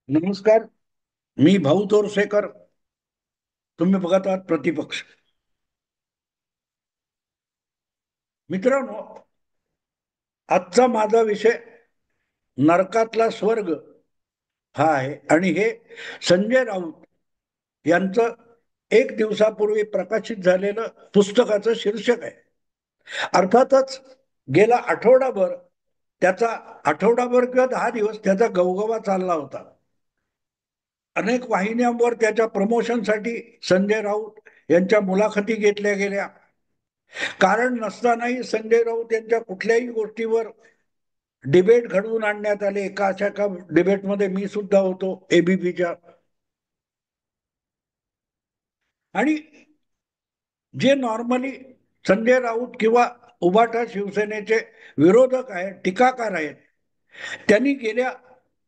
नमस्कार. मी भाऊ तोरसेकर. तुम्ही बघत आहात प्रतिपक्ष. मित्रांनो, आजचा माझा विषय नरकातला स्वर्ग हा आहे आणि हे संजय राऊत यांचं एक दिवसापूर्वी प्रकाशित झालेलं पुस्तकाचं शीर्षक आहे. अर्थातच गेला आठवडाभर त्याचा आठवडाभर किंवा 10 दिवस त्याचा गवगवा चालला होता. अनेक वाहिन्यांवर त्याच्या प्रमोशनसाठी संजय राऊत यांच्या मुलाखती घेतल्या गेल्या. कारण नसतानाही संजय राऊत यांच्या कुठल्याही गोष्टीवर डिबेट घडवून आणण्यात आले. एका डिबेटमध्ये मी सुद्धा होतो एबीपीच्या. आणि जे नॉर्मली संजय राऊत किंवा उभाटा शिवसेनेचे विरोधक आहेत, टीकाकार आहेत, त्यांनी गेल्या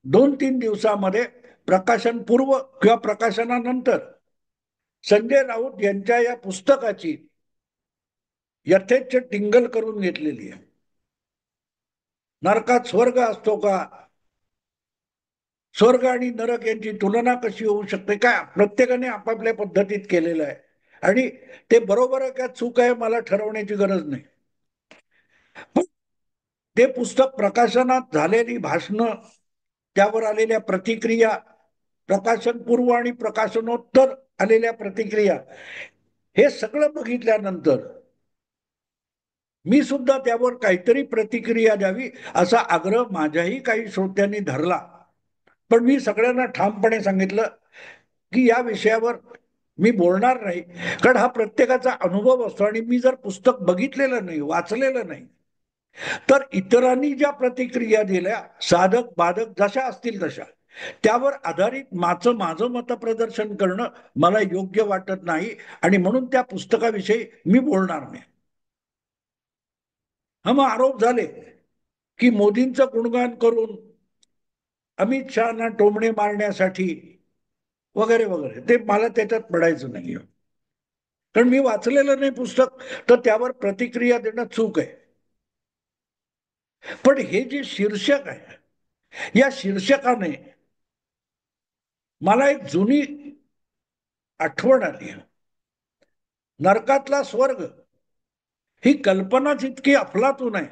2-3 दिवसामध्ये प्रकाशन पूर्व किंवा प्रकाशनानंतर संजय राऊत यांच्या या पुस्तकाची यथेच्छ टिंगल करून घेतलेली आहे. नरकात स्वर्ग असतो का, स्वर्ग आणि नरक यांची तुलना कशी होऊ शकते, काय प्रत्येकाने आपापल्या पद्धतीत केलेलं आहे. आणि ते बरोबर आहे का चूक आहे मला ठरवण्याची गरज नाही. पण ते पुस्तक प्रकाशनात झालेली भाषणं, त्यावर आलेल्या प्रतिक्रिया, प्रकाशनपूर्व आणि प्रकाशनोत्तर आलेल्या प्रतिक्रिया, हे सगळं बघितल्यानंतर मी सुद्धा त्यावर काहीतरी प्रतिक्रिया द्यावी असा आग्रह माझ्याही काही श्रोत्यांनी धरला. पण मी सगळ्यांना ठामपणे सांगितलं की या विषयावर मी बोलणार नाही, कारण हा प्रत्येकाचा अनुभव असतो आणि मी जर पुस्तक बघितलेलं नाही, वाचलेलं नाही, तर इतरांनी ज्या प्रतिक्रिया दिल्या, साधक बाधक जशा असतील तशा, त्यावर आधारित माझं मतप्रदर्शन करणं मला योग्य वाटत नाही आणि म्हणून त्या पुस्तकाविषयी मी बोलणार नाही. हा मग आरोप झाले की मोदींचं गुणगान करून अमित शहाना टोमणे मारण्यासाठी वगैरे वगैरे, ते मला त्याच्यात पडायचं नाही. कारण मी वाचलेलं नाही पुस्तक, तर त्यावर प्रतिक्रिया देणं चूक आहे. पण हे जे शीर्षक आहे, या शीर्षकाने मला एक जुनी आठवण आली. नरकातला स्वर्ग ही कल्पनाच इतकी अफलातून आहे,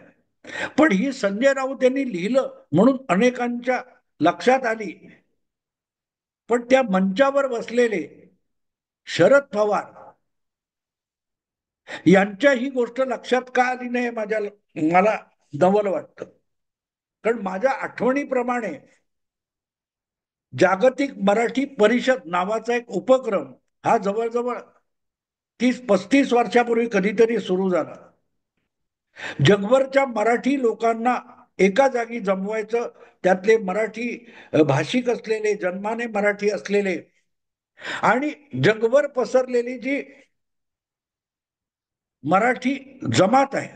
पण ही संजय राऊत यांनी लिहिलं म्हणून अनेकांच्या लक्षात आली. पण त्या मंचावर बसलेले शरद पवार यांच्या ही गोष्ट लक्षात का आली नाही मला नवल वाटतं. कारण माझ्या आठवणीप्रमाणे जागतिक मराठी परिषद नावाचा एक उपक्रम हा जवळजवळ 30-35 वर्षापूर्वी कधीतरी सुरू झाला. जगभरच्या मराठी लोकांना एका जागी जमवायचं, त्यातले मराठी भाषिक असलेले, जन्माने मराठी असलेले आणि जगभर पसरलेली जी मराठी जमात आहे,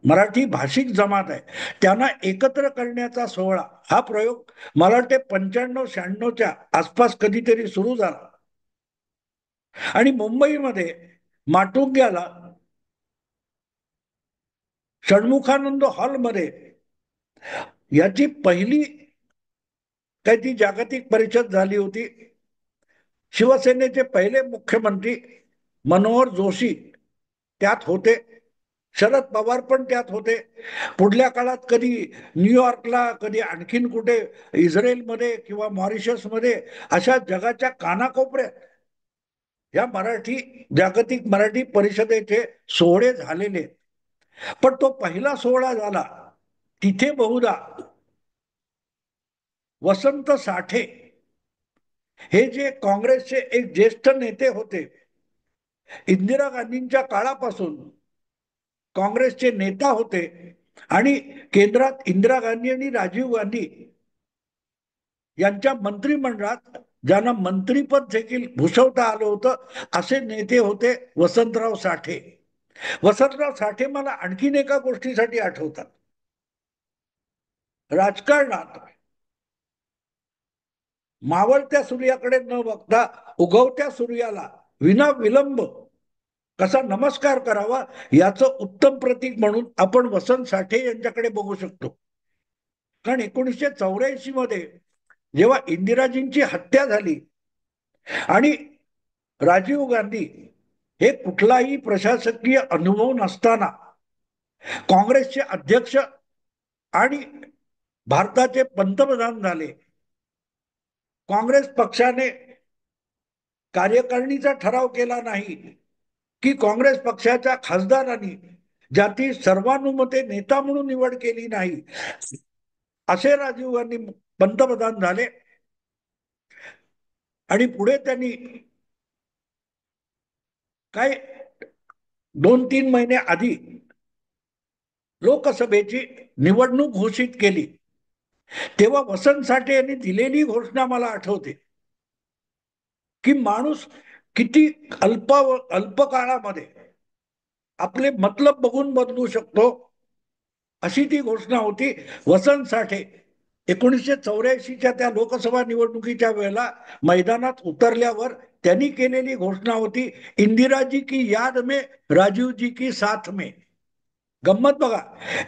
मराठी भाषिक जमात आहे, त्यांना एकत्र करण्याचा सोहळा, हा प्रयोग मला वाटते 95-96च्या आसपास कधीतरी सुरू झाला. आणि मुंबईमध्ये माटुंग्याला षण्मुखानंद हॉलमध्ये याची पहिली काही ती जागतिक परिषद झाली होती. शिवसेनेचे पहिले मुख्यमंत्री मनोहर जोशी त्यात होते, शरद पवार पण त्यात होते. पुढल्या काळात कधी न्यूयॉर्कला, कधी आणखीन कुठे इस्रायलमध्ये किंवा मॉरिशसमध्ये, अशा जगाच्या कानाकोपऱ्यात या जागतिक मराठी परिषदेचे सोहळे झालेले. पण तो पहिला सोहळा झाला तिथे बहुधा वसंत साठे हे जे काँग्रेसचे एक ज्येष्ठ नेते होते, इंदिरा गांधींच्या काळापासून काँग्रेसचे नेता होते आणि केंद्रात इंदिरा गांधी आणि राजीव गांधी यांच्या मंत्रिमंडळात ज्यांना मंत्रीपद देखील भूषवता आलं होतं, असे नेते होते वसंतराव साठे. वसंतराव साठे मला आणखीन एका गोष्टीसाठी आठवतात. राजकारणात मावळत्या सूर्याकडे न बघता उगवत्या सूर्याला विना विलंब कसा नमस्कार करावा, याचं उत्तम प्रतीक म्हणून आपण वसंत साठे यांच्याकडे बघू शकतो. कारण 1984 मध्ये जेव्हा इंदिराजींची हत्या झाली आणि राजीव गांधी हे कुठलाही प्रशासकीय अनुभव नसताना काँग्रेसचे अध्यक्ष आणि भारताचे पंतप्रधान झाले. काँग्रेस पक्षाने कार्यकारिणीचा ठराव केला नाही की काँग्रेस पक्षाच्या खासदारांनी ज्याची सर्वानुमते नेता म्हणून निवड केली नाही असे राजीव गांधी पंतप्रधान झाले. आणि पुढे त्यांनी काय 2-3 महिने आधी लोकसभेची निवडणूक घोषित केली. तेव्हा वसंत साठे यांनी दिलेली घोषणा मला आठवते की माणूस किती अल्प काळामध्ये आपले मतलब बघून बदलू शकतो, अशी ती घोषणा होती. वसंत साठे 1984च्या त्या लोकसभा निवडणुकीच्या वेळेला मैदानात उतरल्यावर त्यांनी केलेली घोषणा होती, इंदिराजी की याद में राजीव जी की साथ में. गंमत बघा,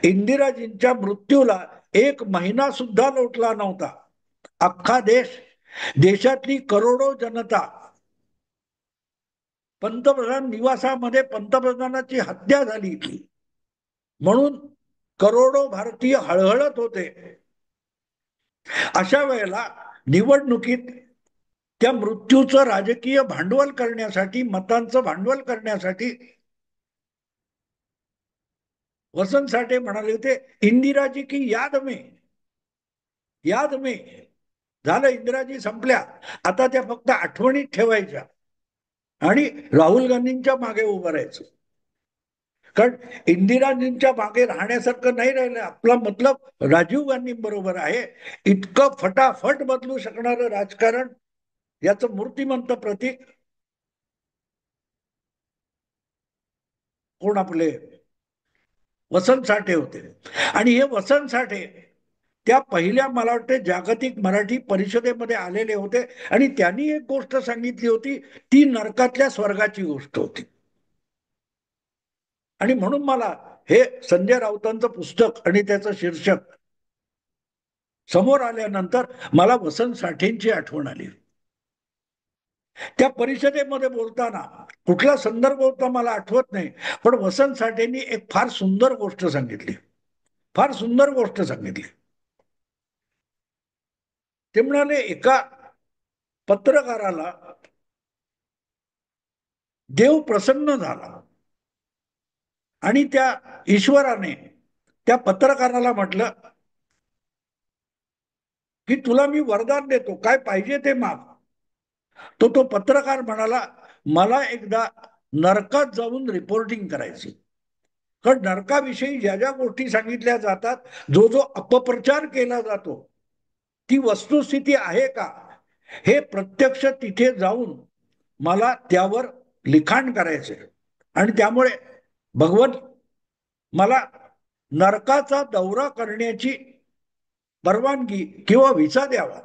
इंदिराजींच्या मृत्यूला 1 महिना सुद्धा लोटला नव्हता. अख्खा देशातली करोडो जनता पंतप्रधान निवासामध्ये पंतप्रधानाची हत्या झाली म्हणून करोडो भारतीय हळहळत होते. अशा वेळेला निवडणुकीत त्या मृत्यूचं राजकीय भांडवल करण्यासाठी, मतांचं भांडवल करण्यासाठी वसंत साठे म्हणाले होते, इंदिराजी की याद में झालं. इंदिराजी संपल्या, आता त्या फक्त आठवणीत ठेवायच्या आणि राहुल गांधींच्या मागे उभं राहायचं. कारण इंदिराजींच्या मागे राहण्यासारखं नाही राहिलं. आपला मतलब राजीव गांधी बरोबर आहे. इतकं फटाफट बदलू शकणारं राजकारण, याचं मूर्तिमंत प्रतीक कोण? आपले वसंत साठे होते. आणि हे वसंत साठे त्या पहिल्या, मला वाटते, जागतिक मराठी परिषदेमध्ये आलेले होते आणि त्यांनी एक गोष्ट सांगितली होती, ती नरकातल्या स्वर्गाची गोष्ट होती. आणि म्हणून मला हे संजय राऊतांचं पुस्तक आणि त्याचं शीर्षक समोर आल्यानंतर मला वसंत साठेंची आठवण आली. त्या परिषदेमध्ये बोलताना कुठला संदर्भ होता मला आठवत नाही, पण वसंत साठेंनी एक फार सुंदर गोष्ट सांगितली. फार सुंदर गोष्ट सांगितली. ते म्हणाले, एका पत्रकाराला देव प्रसन्न झाला आणि त्या ईश्वराने त्या पत्रकाराला म्हटलं की तुला मी वरदान देतो, काय पाहिजे ते माग. तो पत्रकार म्हणाला, मला एकदा नरकात जाऊन रिपोर्टिंग करायचं. कारण नरकाविषयी ज्या ज्या गोष्टी सांगितल्या जातात, जो जो अपप्रचार केला जातो, ती वस्तुस्थिती आहे का, हे प्रत्यक्ष तिथे जाऊन मला त्यावर लिखाण करायचे. आणि त्यामुळे भगवान मला नरकाचा दौरा करण्याची परवानगी किंवा व्हिसा द्यावा.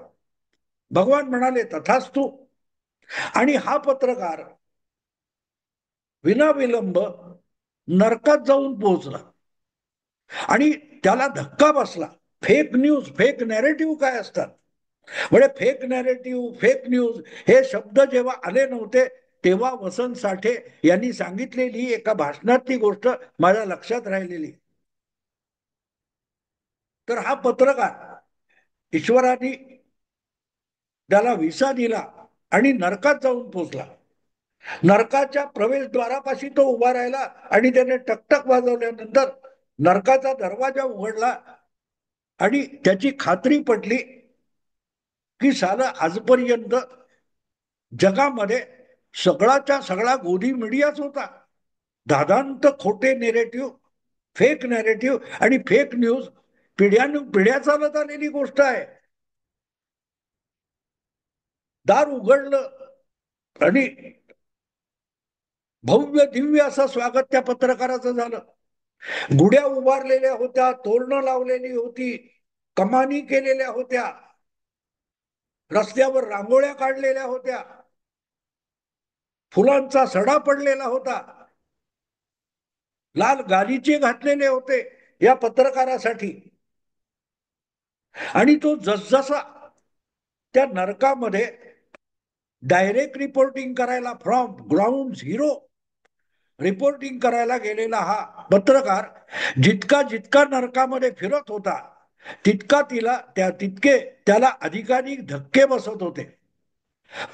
भगवान म्हणाले, तथास्तु. आणि हा पत्रकार विनाविलंब नरकात जाऊन पोहोचला आणि त्याला धक्का बसला. फेक न्यूज, फेक नॅरेटिव्ह काय असतात, म्हणजे फेक नॅरेटिव्ह, फेक न्यूज हे शब्द जेव्हा आले नव्हते, तेव्हा वसंत साठे यांनी सांगितलेली एका भाषणातली गोष्ट माझ्या लक्षात राहिलेली. तर हा पत्रकार, ईश्वराने त्याला व्हिसा दिला आणि नरकात जाऊन पोहोचला. नरकाच्या प्रवेशद्वारापाशी तो उभा राहिला आणि त्याने टकटक वाजवल्यानंतर नरकाचा दरवाजा उघडला आणि त्याची खात्री पटली की साला आजपर्यंत जगामध्ये सगळाच्या सगळा गोदी मीडियाच होता. दादांत खोटे नेरेटिव्ह, फेक नॅरेटिव्ह आणि फेक न्यूज पिढ्या चालत आलेली गोष्ट आहे. दार उघडलं आणि भव्य दिव्य असं स्वागत त्या पत्रकाराचं झालं. गुड्या उभारलेल्या होत्या, तोरणं लावलेली होती, कमानी केलेल्या होत्या, रस्त्यावर रांगोळ्या काढलेल्या होत्या, फुलांचा सडा पडलेला होता, लाल गालिचे घातलेले होते या पत्रकारासाठी. आणि तो जसजसा त्या नरकामध्ये डायरेक्ट रिपोर्टिंग करायला फ्रॉम ग्राउंड झिरो रिपोर्टिंग करायला गेलेला हा पत्रकार जितका जितका नरकामध्ये फिरत होता तितके त्याला अधिकाधिक धक्के बसत होते.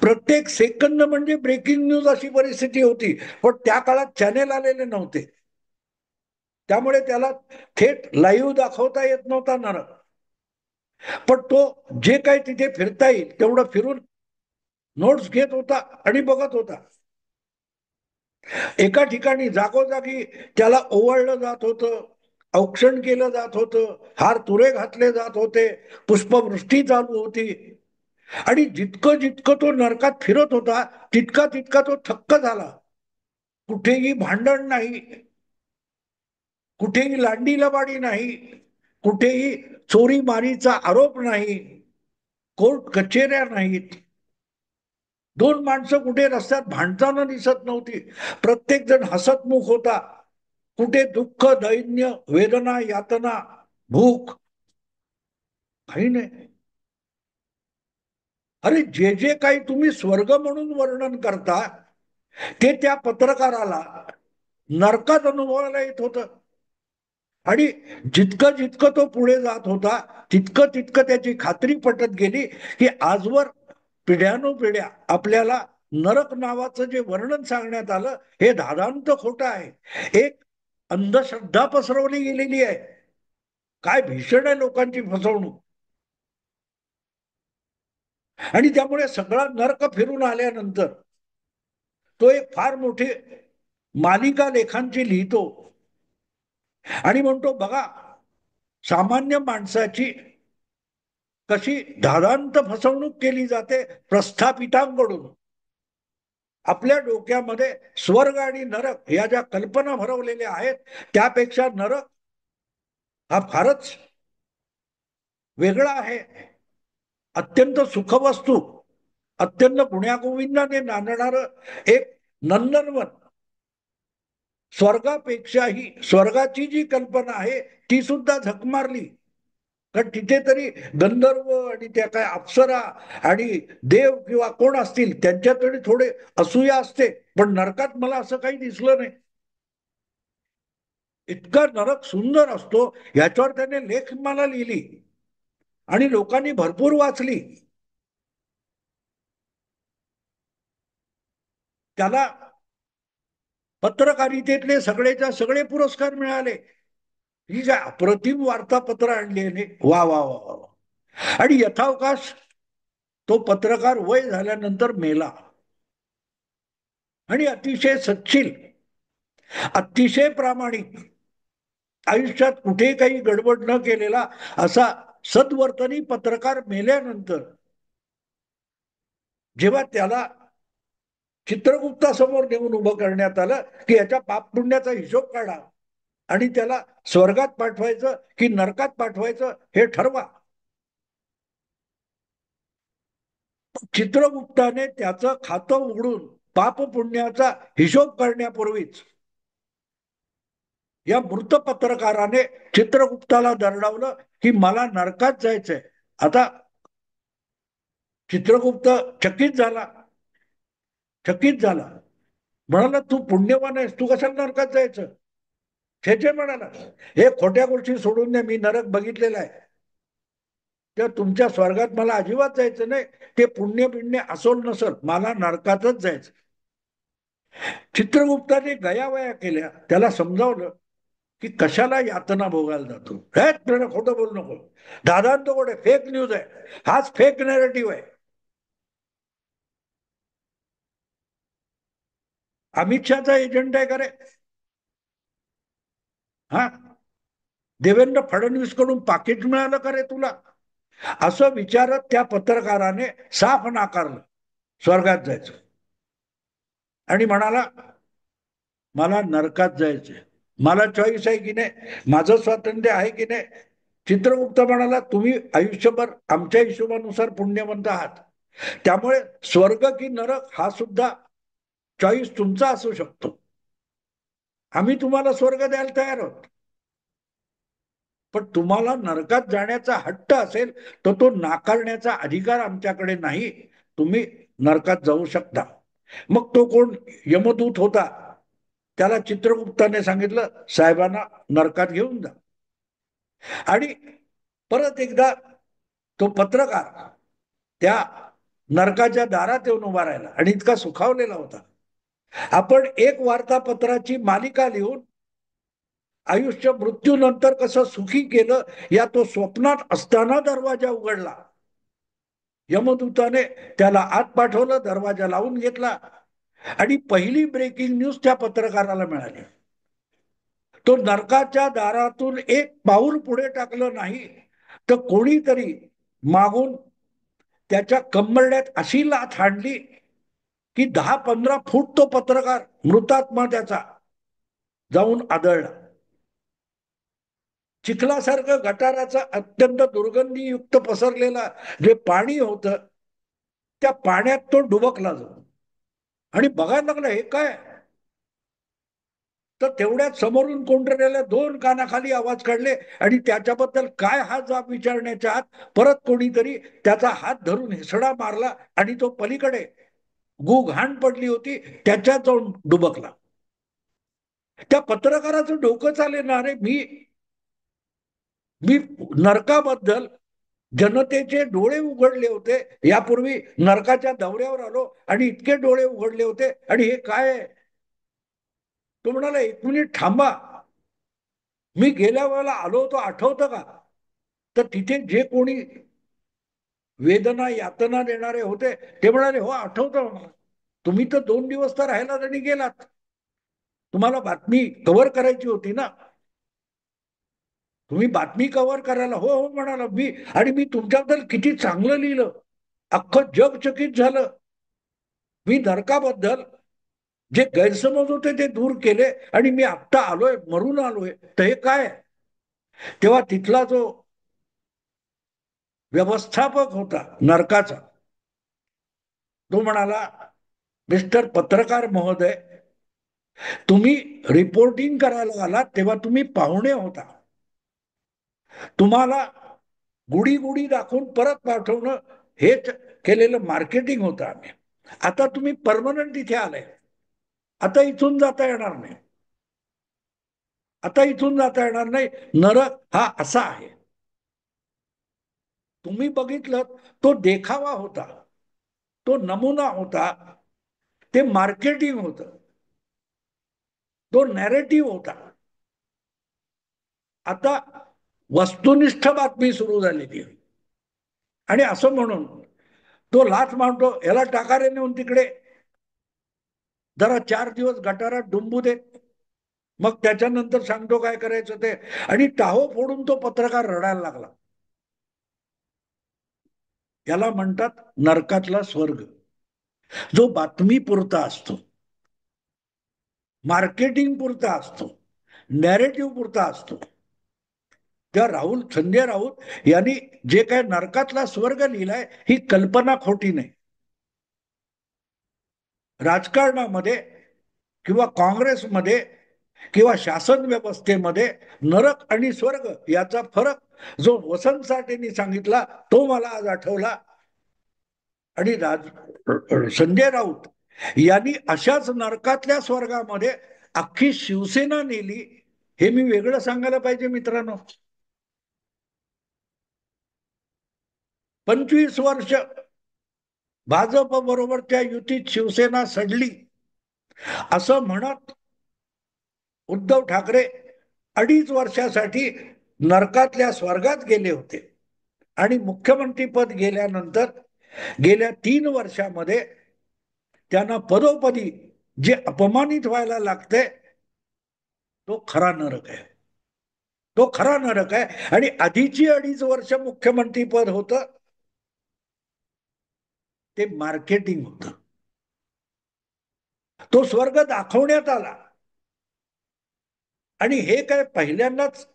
प्रत्येक सेकंद म्हणजे ब्रेकिंग न्यूज अशी परिस्थिती होती. पण त्या काळात चॅनेल आलेले नव्हते, त्यामुळे त्याला थेट लाईव्ह दाखवता येत नव्हता नरक. पण तो जे काही तिथे फिरता येईल तेवढं फिरून नोट्स घेत होता आणि बघत होता. एका ठिकाणी जागोजागी त्याला ओवाळलं जात होतं, औक्षण केलं जात होतं, हार तुरे घातले जात होते, पुष्पवृष्टी चालू होती. आणि जितकं जितकं तो नरकात फिरत होता तितका तितका तो थक्क झाला. कुठेही भांडण नाही, कुठेही लांडी लबाडी नाही, कुठेही चोरी मारीचा आरोप नाही, कोर्ट कचेऱ्या नाहीत, दोन माणसं कुठे रस्त्यात भांडताना दिसत नव्हती, प्रत्येक जण हसतमुख होता. कुठे दुःख, दैन्य, वेदना, यातना, भूक काही नाही. अरे जे जे काही तुम्ही स्वर्ग म्हणून वर्णन करता ते त्या पत्रकाराला नरकात अनुभवायला येत होतं. आणि जितकं जितकं तो पुढे जात होता तितकं तितकं त्याची खात्री पटत गेली की आजवर पिढ्यानुपिढ्या आपल्याला नरक नावाचं जे वर्णन सांगण्यात आलं हे धादांत खोटं आहे. एक अंधश्रद्धा पसरवली गेलेली आहे. काय भीषण आहे लोकांची फसवणूक. आणि त्यामुळे सगळा नर्क फिरून आल्यानंतर तो एक फार मोठी मालिका लेखांची लिहितो आणि म्हणतो बघा सामान्य माणसाची कशी धादांत फसवणूक केली जाते प्रस्थापितांकडून. आपल्या डोक्यामध्ये स्वर्ग आणि नरक या ज्या कल्पना भरवलेल्या आहेत त्यापेक्षा नरक हा फारच वेगळा आहे. अत्यंत सुखवस्तू, अत्यंत गुण्यागोविंदाने नांदणार एक नंदनवन. स्वर्गापेक्षाही स्वर्गाची जी कल्पना आहे ती सुद्धा झक मारली. कारण तिथे तरी गंधर्व आणि त्या काय अप्सरा आणि देव किंवा कोण असतील त्यांच्या तरी थोडे असूया असते, पण नरकात मला असं काही दिसलं नाही. इतका नरक सुंदर असतो याच्यावर त्याने लेखमाला लिहिली आणि लोकांनी भरपूर वाचली. त्याला पत्रकारितेतले सगळेच्या सगळे पुरस्कार मिळाले. ही काय अप्रतिम वार्तापत्र आणली वा वा वा वा. आणि यथावकाश तो पत्रकार वय झाल्यानंतर मेला. आणि अतिशय सच्शील, अतिशय प्रामाणिक, आयुष्यात कुठे काही गडबड न केलेला असा सद्वर्तनी पत्रकार मेल्यानंतर जेव्हा त्याला चित्रगुप्तासमोर नेऊन उभं करण्यात आलं की याच्या पापपुण्याचा हिशोब काढा आणि त्याला स्वर्गात पाठवायचं की नरकात पाठवायचं हे ठरवा. चित्रगुप्ताने त्याचं खातं उघडून पाप पुण्याचा हिशोब करण्यापूर्वीच या मृत पत्रकाराने चित्रगुप्ताला दरडावलं की मला नरकात जायचंय. आता चित्रगुप्त चकित झाला म्हणाला तू पुण्यवान आहेस, तू कशाला नरकात जायचं. छे म्हणाला, हे खोट्या गोष्टी सोडून द्या, मी नरक बघितलेला आहे. तर तुमच्या स्वर्गात मला अजिबात जायचं नाही, ते पुण्य पिण्य असोल नसल, मला नरकातच जायचं. चित्रगुप्ताने गयावया केल्या, त्याला समजावलं की कशाला यातना भोगायला जातो. खोटं बोलू नको, दादांत कोण आहे, फेक न्यूज आहे, हाच फेक नॅरेटिव्ह आहे. अमित शहाचा एजंट आहे का रे? हा, देवेंद्र फडणवीस कडून पाकिट मिळालं का रे तुला? असं विचारत त्या पत्रकाराने साफ नाकारलं स्वर्गात जायचं आणि म्हणाला मला नरकात जायचंय. मला चॉईस आहे की नाही, माझं स्वातंत्र्य आहे की नाही. चित्रगुप्त म्हणाला तुम्ही आयुष्यभर आमच्या हिशोबानुसार पुण्यवंत आहात, त्यामुळे स्वर्ग की नरक हा सुद्धा चॉईस तुमचा असू शकतो. आम्ही तुम्हाला स्वर्ग द्यायला तयार आहोत, पण तुम्हाला नरकात जाण्याचा हट्ट असेल तर तो नाकारण्याचा अधिकार आमच्याकडे नाही. तुम्ही नरकात जाऊ शकता. मग तो कोण यमदूत होता, त्याला चित्रगुप्ताने सांगितलं साहेबांना नरकात घेऊन जा. आणि परत एकदा तो पत्रकार त्या नरकाच्या दारात येऊन उभा राहिला आणि इतका सुखावलेला होता. आपण एक वार्तापत्राची मालिका लिहून आयुष्य मृत्यूनंतर कसं सुखी केलं या तो स्वप्नात असताना दरवाजा उघडला. यमदूताने त्याला आत पाठवलं, दरवाजा लावून घेतला आणि पहिली ब्रेकिंग न्यूज त्या पत्रकाराला मिळाली. तो नरकाच्या दारातून एक पाऊल पुढे टाकलं नाही तर कोणीतरी मागून त्याच्या कंबरड्यात अशी लाथ हाणली की 10-15 फूट तो पत्रकार मृतात्मा त्याचा जाऊन आदळला. चिखलासारखं गटाराचं अत्यंत दुर्गंधीयुक्त पसरलेलं जे पाणी होतं त्या पाण्यात तो डुबकला जातो आणि बघायला लागला हे काय. तर तेवढ्यात समोरून कोणतरी दोन कानाखाली आवाज काढले आणि त्याच्याबद्दल काय हा जाब विचारण्याच्या आत परत कोणीतरी त्याचा हात धरून हिसडा मारला आणि तो पलीकडे घाण पडली होती त्याच्यात जाऊन डुबकला. त्या पत्रकाराचं डोकं चाले ना रे. मी मी नरकाबद्दल जनतेचे डोळे उघडले होते, यापूर्वी नरकाच्या दौऱ्यावर आलो आणि इतके डोळे उघडले होते आणि हे काय आहे. तो म्हणाला 1 मिनिट थांबा, मी गेल्या वेळेला आलो होतो आठवतं का. तर तिथे जे कोणी वेदना यातना देणारे होते ते म्हणाले हो आठवतं मला. तुम्ही तर 2 दिवस तर राहिलात आणि गेलात. तुम्हाला बातमी कव्हर करायची होती ना. तुम्ही बातमी कव्हर करायला हो हो म्हणाला मी. आणि मी तुमच्याबद्दल किती चांगलं लिहिलं, अख्खं जग चकित झालं. मी नरकाबद्दल जे गैरसमज होते ते दूर केले आणि मी आत्ता आलोय, मरून आलोय. तर हे काय. तेव्हा तिथला जो व्यवस्थापक होता नरकाचा तो म्हणाला मिस्टर पत्रकार महोदय, तुम्ही रिपोर्टिंग करायला आलात तेव्हा तुम्ही पाहुणे होता. तुम्हाला गुढी गुढी दाखवून परत पाठवणं हेच केलेलं मार्केटिंग होतं आम्ही. आता तुम्ही परमनंट इथे आलाय, आता इथून जाता येणार नाही. आता इथून जाता येणार नाही. नरक हा असा आहे. तुम्ही बघितलं तो देखावा होता, तो नमुना होता, ते मार्केटिंग होतं, तो नॅरेटिव्ह होता. आता वस्तुनिष्ठ बातमी सुरू झालेली आहे. आणि असं म्हणून तो लाच मारतो, याला टाका रे नेऊन तिकडे, जरा 4 दिवस गटारात डुंबू दे, मग त्याच्यानंतर सांगतो काय करायचं ते. आणि टाहो फोडून तो पत्रकार रडायला लागला. याला म्हणतात नरकातला स्वर्ग, जो बातमी पुरता असतो, मार्केटिंग पुरता असतो, नॅरेटिव्ह पुरता असतो. त्या संजय राऊत यांनी जे काय नरकातला स्वर्ग लिहिलाय ही कल्पना खोटी नाही. राजकारणामध्ये किंवा काँग्रेसमध्ये किंवा शासन व्यवस्थेमध्ये नरक आणि स्वर्ग याचा फरक जो वसंत साठेंनी सांगितला तो मला आज आठवला. आणि संजय राऊत यांनी अशाच नरकातल्या स्वर्गामध्ये अख्खी शिवसेना नेली, हे मी वेगळं सांगायला पाहिजे मित्रांनो. 25 वर्ष भाजप बरोबर त्या युतीत शिवसेना सडली असं म्हणत उद्धव ठाकरे 2.5 वर्षासाठी नरकातल्या स्वर्गात गेले होते. आणि मुख्यमंत्रीपद गेल्यानंतर गेल्या 3 वर्षामध्ये त्यांना पदोपदी जे अपमानित व्हायला लागते तो खरा नरक आहे. तो खरा नरक आहे. आणि आधीची 2.5 वर्ष मुख्यमंत्रीपद होतं ते मार्केटिंग होतं. तो स्वर्ग दाखवण्यात आला. आणि हे काय पहिल्यांदाच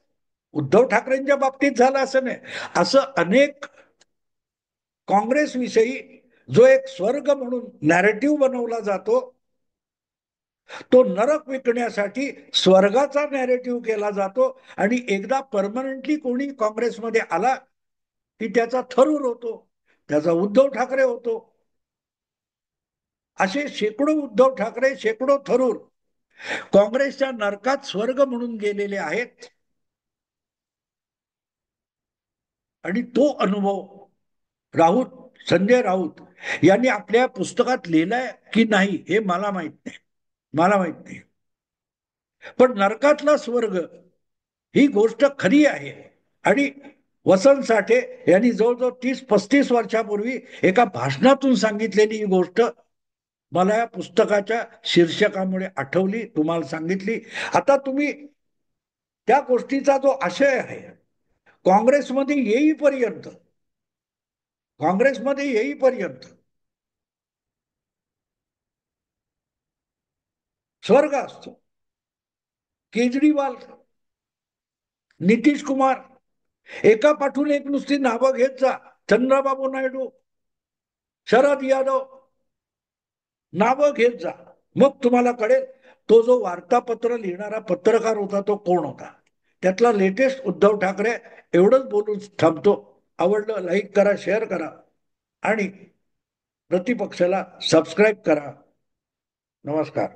उद्धव ठाकरेंच्या बाबतीत झालं असं नाही. असं अनेक काँग्रेसविषयी जो एक स्वर्ग म्हणून नॅरेटिव्ह बनवला जातो तो नरक विकण्यासाठी स्वर्गाचा नॅरेटिव्ह केला जातो. आणि एकदा परमनंटली कोणी काँग्रेसमध्ये आला की त्याचा थरूर होतो, त्याचा उद्धव ठाकरे होतो. असे शेकडो उद्धव ठाकरे, शेकडो थरूर काँग्रेसच्या नरकात स्वर्ग म्हणून गेलेले आहेत. आणि तो अनुभव संजय राऊत यांनी आपल्या पुस्तकात लिहिलाय की नाही हे मला माहित नाही. मला माहित नाही. पण नरकातला स्वर्ग ही गोष्ट खरी आहे. आणि वसंत साठे यांनी जवळजवळ 30-35 वर्षापूर्वी एका भाषणातून सांगितलेली ही गोष्ट मला या पुस्तकाच्या शीर्षकामुळे आठवली, तुम्हाला सांगितली. आता तुम्ही त्या गोष्टीचा जो आशय आहे, काँग्रेसमध्ये येईपर्यंत काँग्रेसमध्ये येईपर्यंत स्वर्ग असतो. केजरीवाल, नितीश कुमार, एका पाठून एक नुसती नावं घेत जा. चंद्रबाबू नायडू, शरद यादव, नावं घेत जा. मग तुम्हाला कळेल तो जो वार्तापत्र लिहिणारा पत्रकार होता तो कोण होता. त्यातला लेटेस्ट उद्धव ठाकरे. एवढंच बोलून थांबतो. आवडलं लाईक करा, शेअर करा आणि प्रतिपक्षाला सबस्क्राईब करा. नमस्कार.